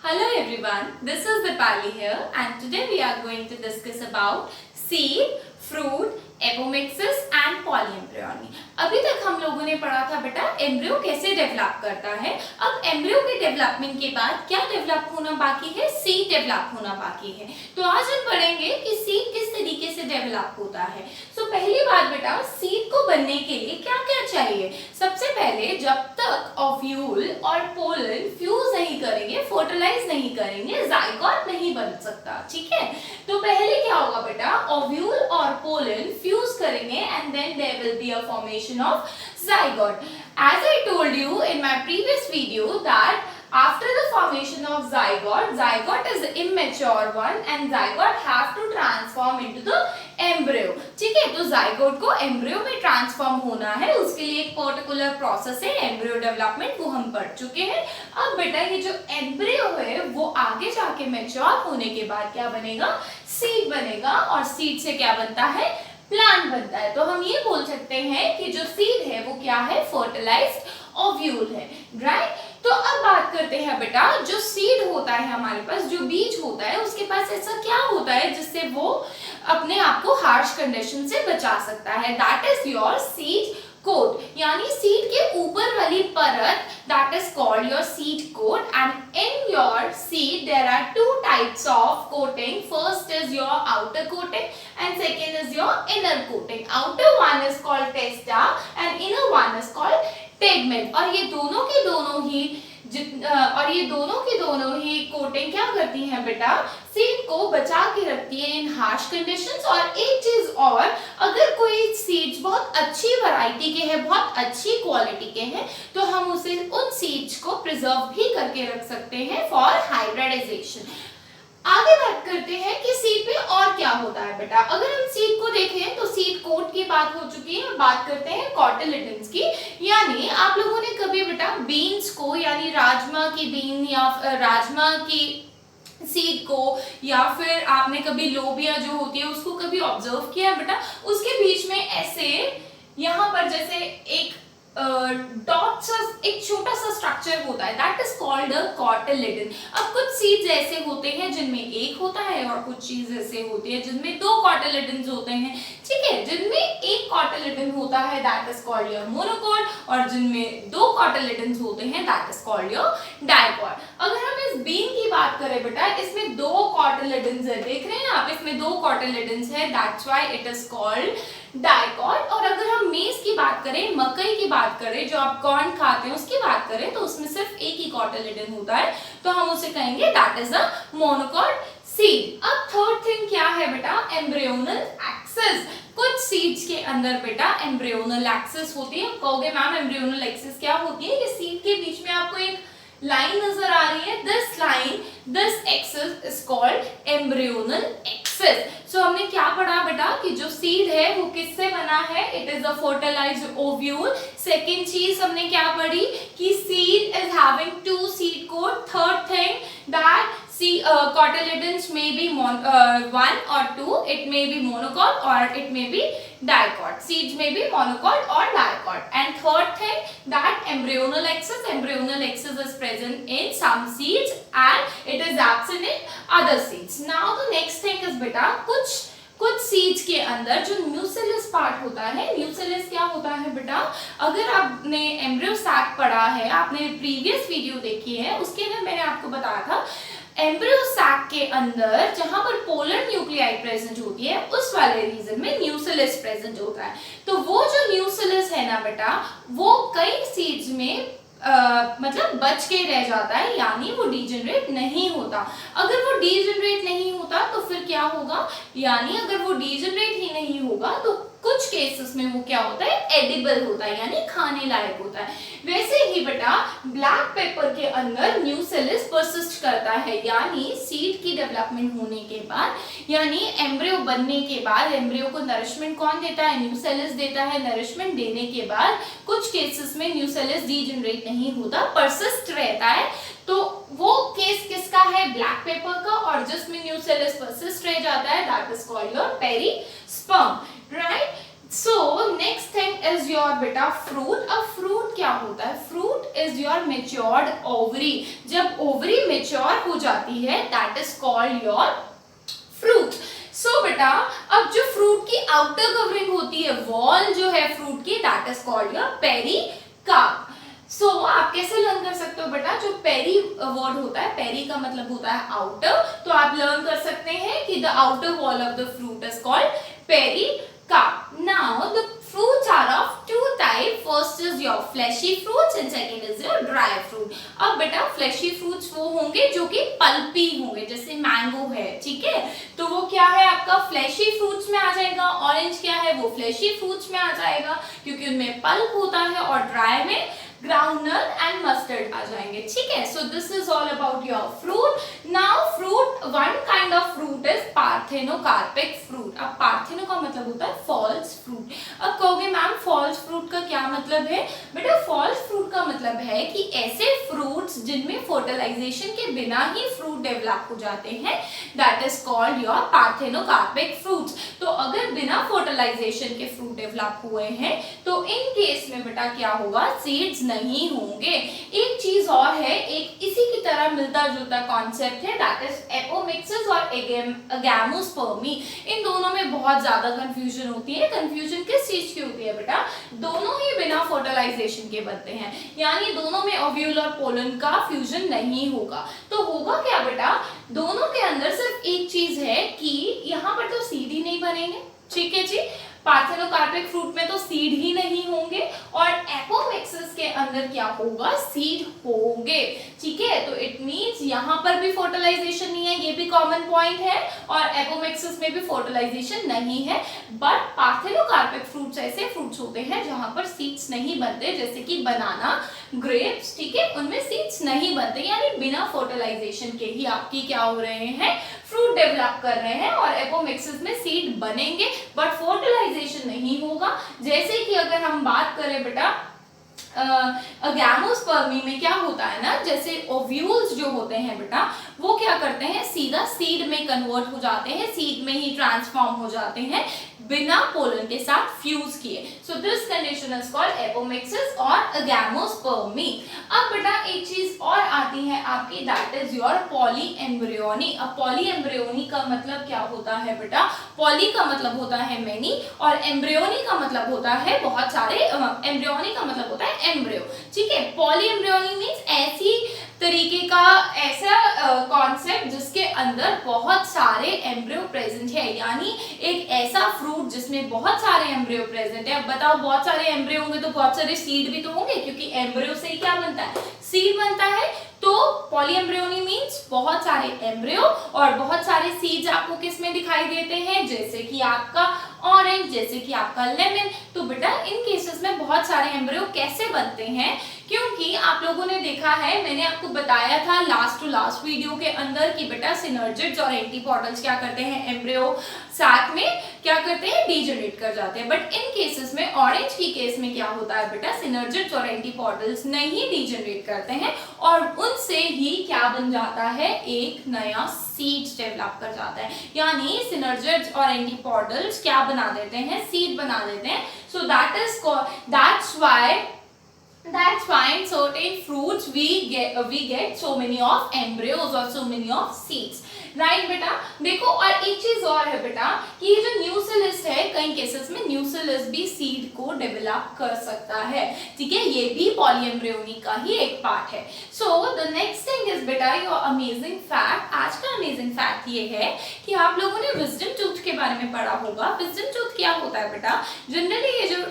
Hello everyone, this is Dipali here and today we are going to discuss about seed, fruit, apomixis and polyembryony. अभी तक हम लोगों ने पढ़ा था बेटा एम्ब्रियो कैसे डेवलप करता है। अब एम्ब्रियो के डेवलपमेंट के बाद क्या डेवलप होना बाकी है, सीड डेवलप होना बाकी है। तो आज हम पढ़ेंगे कि सीड किस तरीके से डेवलप होता है। सो पहली बात बेटा, सीड को बनने के लिए क्या क्या चाहिए। सबसे पहले जब तक ओव्यूल और पोलन फ्यूज नहीं करेंगे, फर्टिलाइज नहीं करेंगे, जाइगोट नहीं बन सकता। ठीक है, तो पहले क्या होगा बेटा, ओव्यूल और पोलन फ्यूज करेंगे and then there will be a formation of zygote. As I told you in my previous video that after the formation of zygote is immature one and zygote have to transform into the embryo. ठीक है, तो zygote को embryo में transform होना है, उसके लिए एक particular process है embryo development, वो हम पढ़ चुके हैं। अब बेटा ये जो embryo है वो आगे जाके mature होने के बाद क्या बनेगा, seed बनेगा, और seed से क्या बनता है, प्लांट बनता है। तो हम ये बोल सकते हैं कि जो सीड है वो क्या है, फर्टिलाइज्ड ओव्यूल है, राइट। तो अब बात करते हैं बेटा, जो सीड होता है हमारे पास, जो बीज होता है, उसके पास ऐसा क्या होता है जिससे वो अपने आप को हार्श कंडीशन से बचा सकता है। That is your seed coat, यानी सीड के ऊपर वाली परत, that is called your seed coat, and in your seed there are two types of coating. First is your outer coating and second is your inner coating. Outer one is called testa and inner one is called tegment, और ये दोनों की दोनों ही coating क्या करती हैं बेटा, seed को बचा के रखती है इन हार्श कंडीशंस। और एक चीज और, अगर कोई सीड्स बहुत अच्छी वैरायटी के हैं, बहुत अच्छी क्वालिटी के हैं, तो हम उसे उन सीड्स को प्रिजर्व भी करके रख सकते हैं फॉर हाइब्रिडाइजेशन। आगे बात करते हैं कि सीड पे और क्या होता है बेटा। अगर हम सीड को देखें तो सीड कोट की बात हो चुकी है, बात करते हैं कॉटिलेडन्स की। यानी आप लोगों ने कभी बेटा बीन्स को, यानी राजमा की बीन या राजमा की सीड को, या फिर आपने कभी लोबिया जो होती है उसको कभी ऑब्जर्व किया बेटा, उसके बीच में ऐसे यहाँ पर जैसे एक डॉट सा एक छोटा सा स्ट्रक्चर होता है, that is called a cotyledon. अब कुछ सीड्स ऐसे होते हैं जिनमें एक होता है और कुछ चीज ऐसे होती है जिनमें दो कॉटिलेडन्स होते हैं। ठीक है, जिनमें एक कॉटिलेडन होता है that is called your monocot, और जिनमें दो कॉटिलेडन्स होते हैं that is called your dicot. अगर हम इस बीन की बात करें बेटा, इसमें दो कॉटिलेडन्स है, देख रहे हैं आप, इसमें दो कॉटिलेडन्स है, that's why it is called dicot. और अगर हम मेज की बात करें, मकई की बात करें, जो आप कॉर्न खाते हैं उसकी बात करें, तो उसमें सिर्फ एक ही कॉटिलेडन होता है, तो हम उसे कहेंगे that is a monocot seed. अब थर्ड थिंग क्या है बेटा, एम्ब्रियोनल एक्सिस। कुछ सीड्स के अंदर बेटा एम्ब्रियोनल एक्सिस होती है। कहोगे मैम एम्ब्रियोनल एक्सिस क्या होती है, ये सीड के बीच में आपको एक लाइन नजर आ रही है, this line, this axis is called embryonal axis. So हमने क्या पढ़ा बेटा कि जो सीड है वो किससे बना है, it is a fertilized ovule. Second चीज हमने क्या पढ़ी कि seed is having two seed coat. Third thing that cotyledons may be one or two, it may be monocot or it may be dicot. Seeds may be monocot or dicot. And third thing that embryonal axis is present in some seeds and it is absent in other seeds. Now the next thing is beta, कुछ seeds के अंदर जो nucellus part होता है, nucellus क्या होता है बेटा, अगर आपने एम्ब्रियो सैक पढ़ा है, आपने प्रीवियस वीडियो देखी है, उसके अंदर मैंने आपको बताया था एम्ब्रियो सैक के अंदर जहां पर पोलर न्यूक्लियाई प्रेजेंट होती है, उस वाले रीजन में न्यूसेलस प्रेजेंट होता है। तो वो जो न्यूसेलस है ना बेटा, वो कई सीड्स में मतलब बच के रह जाता है, यानी वो डीजनरेट नहीं होता। अगर वो डीजनरेट नहीं होता तो फिर क्या होगा, यानी अगर वो डीजनरेट ही नहीं होगा तो कुछ केसेस में वो क्या होता है, एडिबल होता है, यानी खाने लायक होता है। वैसे ही बेटा ब्लैक पेपर के अंदर न्यूसेलस परसिस्ट करता है, यानी सीड की डेवलपमेंट होने के बाद, यानी एम्ब्रियो बनने के बाद, एम्ब्रियो को नरिशमेंट कौन देता है, न्यूसेलस देता है। नरिशमेंट देने के बाद कुछ केसेस में न्यूसेलस डीजनरेट नहीं होता, परसिस्ट रहता है। तो वो केस किसका है, ब्लैक पेपर का, और जिसमें न्यूसेलस परसिस्ट रह जाता है that is called your perisperm, right. So next thing is your बेटा फ्रूट। अब फ्रूट क्या होता है? Fruit is your matured ovary. जब ओवरी मेच्योर हो जाती है that is called your fruit. So बेटा अब जो फ्रूट की आउटर कवरिंग होती है, वॉल जो है फ्रूट की, that is called your pericarp. So आप कैसे लर्न कर सकते हो बेटा? जो पेरी वर्ड होता है, पेरी का मतलब होता है आउटर, तो आप लर्न कर सकते हैं कि the outer wall of the fruit is called pericarp. Now the fruits are of two type. First is your fleshy fruits and second is your dry fruit. अब बेटा fleshy fruits वो होंगे जो कि पल्पी होंगे, जैसे मैंगो है, ठीक है, तो वो क्या है आपका fleshy fruits में आ जाएगा। ऑरेंज क्या है? वो fleshy fruits में आ जाएगा क्योंकि उनमें पल्प होता है, और ड्राई में ग्राउंडनट एंड मस्टर्ड आ जाएंगे, ठीक है। So this is all about your fruit. Now fruit, one kind of fruit is parthenocarpic fruit. अब पार्थेनो का मतलब होता है फॉल्स फ्रूट। अब कहोगे मैम फॉल्स फ्रूट का क्या मतलब है? बेटा फॉल्स फ्रूट का मतलब है कि ऐसे फ्रूट्स जिनमें फर्टिलाइजेशन के बिना ही फ्रूट डेवलप हो जाते हैं, that is called your parthenocarpic fruits. तो अगर बिना फर्टिलाइजेशन के फ्रूट डेवलप हुए हैं तो इन केस में बेटा क्या होगा? सीड्स नहीं होंगे। एक चीज और है, एक इसी की तरह मिलता जुलता कॉन्सेप्ट है, दैट इज एपोमिक्सिस और गैमोस्पर्मी। इन दोनों में बहुत ज्यादा कंफ्यूजन होती है। कंफ्यूजन किस चीज की होती है बेटा? दोनों ही बिना फर्टिलाइजेशन के बनते हैं, यानी दोनों में ओव्यूल और पोलन का फ्यूजन नहीं होगा। तो होगा क्या बेटा? दोनों के अंदर सिर्फ एक चीज है कि यहाँ पर तो सीड ही नहीं बनेंगे, ठीक है जी। पार्थेनोकार्पिक फ्रूट में तो सीड ही नहीं होंगे, और एपोमिक्सिस के अंदर क्या होगा? सीड होंगे, ठीक है। तो इट मींस यहाँ पर भी फर्टिलाइजेशन नहीं है, ये भी कॉमन पॉइंट है, और एपोमिक्सिस में भी फर्टिलाइजेशन नहीं है। बट पार्थेनोकार्पिक फ्रूट्स ऐसे फ्रूट्स होते हैं जहां पर सीड्स नहीं बनते, जैसे कि बनाना, ग्रेप्स, ठीक है, उनमें सीड्स नहीं बनते, यानी बिना फर्टिलाइजेशन के ही आपकी क्या हो रहे हैं? फ्रूट डेवलप कर रहे हैं। और एपोमिक्सिस में सीड बनेंगे बट फर्टिलाइजेशन नहीं होगा। जैसे कि अगर हम बात करें बेटा गैमोस्पर्मी में क्या होता है ना, जैसे ओव्यूल्स जो होते हैं बेटा वो क्या करते हैं? सीधा सीड में कन्वर्ट हो जाते हैं, सीड में ही ट्रांसफॉर्म हो जाते हैं बिना पोलन के साथ फ्यूज किए। So this condition is called apomixis और गैमोस्पर्मी। अब बेटा एक चीज और आती है आपकी, दैट इज योर पॉलीएम्ब्रियोनी। अब पॉलीएम्ब्रियोनी का मतलब क्या होता है बेटा? पॉली का मतलब होता है मेनी, और एम्ब्रियोनी का मतलब होता है बहुत सारे। एम्ब्रियोनी का मतलब होता है एम्ब्रियो, ठीक है। पॉलीएम्ब्रियोनी मींस ऐसी तरीके का ऐसा कॉन्सेप्ट जिसके अंदर बहुत सारे एम्ब्रियो प्रेजेंट है, यानी एक ऐसा फ्रूट जिसमें बहुत सारे एम्ब्रियो प्रेजेंट है। अब बताओ, बहुत सारे एम्ब्रियो होंगे तो बहुत सारे सीड भी तो होंगे, क्योंकि एम्ब्रियो से ही क्या बनता है? सीड बनता है। तो पॉलीएम्ब्रियोनी मींस बहुत सारे एम्ब्रियो और बहुत सारे सीड्स आपको किस में दिखाई देते हैं? जैसे कि आपका ऑरेंज, जैसे कि आपका लेमन। तो बेटा इन केसेस में बहुत सारे एम्ब्रियो कैसे बनते हैं? क्योंकि आप लोगों ने देखा है, मैंने आपको बताया था लास्ट टू लास्ट वीडियो के अंदर कि बेटा सिनर्जिड्स और एंटीपोडल्स क्या करते हैं? एम्ब्रियो साथ में क्या करते हैं? डीजनरेट कर जाते हैं। बट इन केसेस में, ऑरेंज की केस में क्या होता है बेटा? सिनर्जिड्स और एंटीपोडल्स नहीं डीजनरेट करते हैं, और उनसे ही क्या बन जाता है? एक नया सीड्स डेवलप कर जाता है। यानी सिनर्जिड्स और एंटीपोडल्स क्या बना देते हैं? सीड बना देते हैं। सो that's why in certain fruits we get so many of embryos or so many of seeds, right बेटा। देखो, और एक चीज और है बेटा कि ये जो न्यूसिलिस है, कई केसेस में न्यूसिलिस भी सीड को डेवलप कर सकता है, ठीक है, ये भी पॉलीएम्ब्रियोनी का ही एक पार्ट है। So the next thing is बेटा योर अमेजिंग फैक्ट। आज का अमेजिंग फैक्ट ये है कि आप लोगों ने विजडम टूथ के बारे में पढ़ा होगा। विजडम टूथ क्या होता है बेटा? जनरली ये जो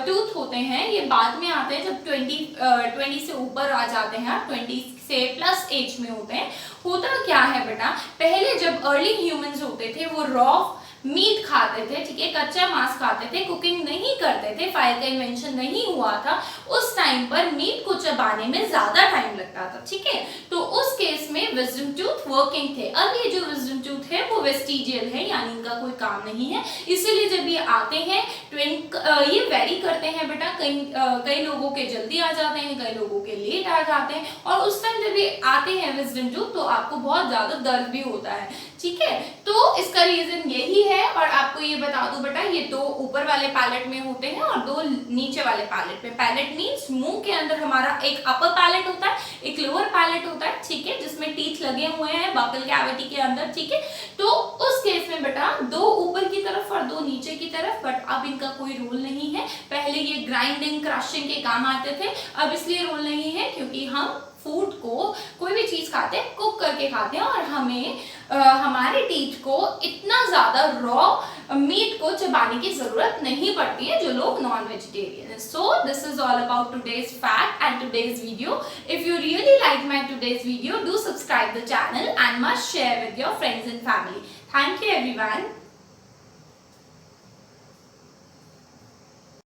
टूथ होते हैं ये बाद में आते हैं, जब 20 से ऊपर आ जाते हैं, 20 से प्लस एज में होते हैं। होता क्या है बेटा? पहले जब अर्ली ह्यूमंस होते थे वो रॉ मीट खाते थे, ठीक है, कच्चा मांस खाते थे, कुकिंग नहीं करते थे, फायर का इन्वेंशन नहीं हुआ था, उस टाइम पर मीट को चबाने में ज्यादा टाइम लगता था, ठीक है। तो उस केस में विजडम टूथ वर्किंग थे। अब ये जो विजडम टूथ है वो वेस्टिजियल है, यानी इनका कोई काम नहीं है, इसीलिए जब ये आते हैं ये वेरी करते हैं बेटा। कई लोगों के जल्दी आ जाते हैं, कई लोगों के लेट आ जाते हैं, और उस टाइम जब ये आते हैं विजडम टूथ तो आपको बहुत ज्यादा दर्द भी होता है, ठीक है। तो इसका रीजन यही है है। और आपको ये बता दूं बेटा, ये 2 ऊपर वाले पैलेट में होते हैं और 2 नीचे वाले पैलेट में। पैलेट मीन्स मुंह के अंदर हमारा एक अपर पैलेट होता है, एक लोअर पैलेट होता है, ठीक है, जिसमें टीथ लगे हुए हैं बकल कैविटी के अंदर, ठीक है। तो उस केस में बेटा 2 ऊपर की तरफ और 2 नीचे की तरफ, बट अब इनका कोई रोल नहीं है। पहले ये ग्राइंडिंग क्रशिंग के काम आते थे, अब इसलिए रोल नहीं है क्योंकि हम फूड को, कोई भी चीज खाते हैं कुक करके खाते हैं, और हमें हमारे टीथ को इतना ज्यादा रॉ मीट को चबाने की जरूरत नहीं पड़ती है जो लोग नॉन वेजिटेरियन है। So this is all about today's fact and today's video. If you really like my today's video, do subscribe the channel and must share with your friends and family. Thank you everyone.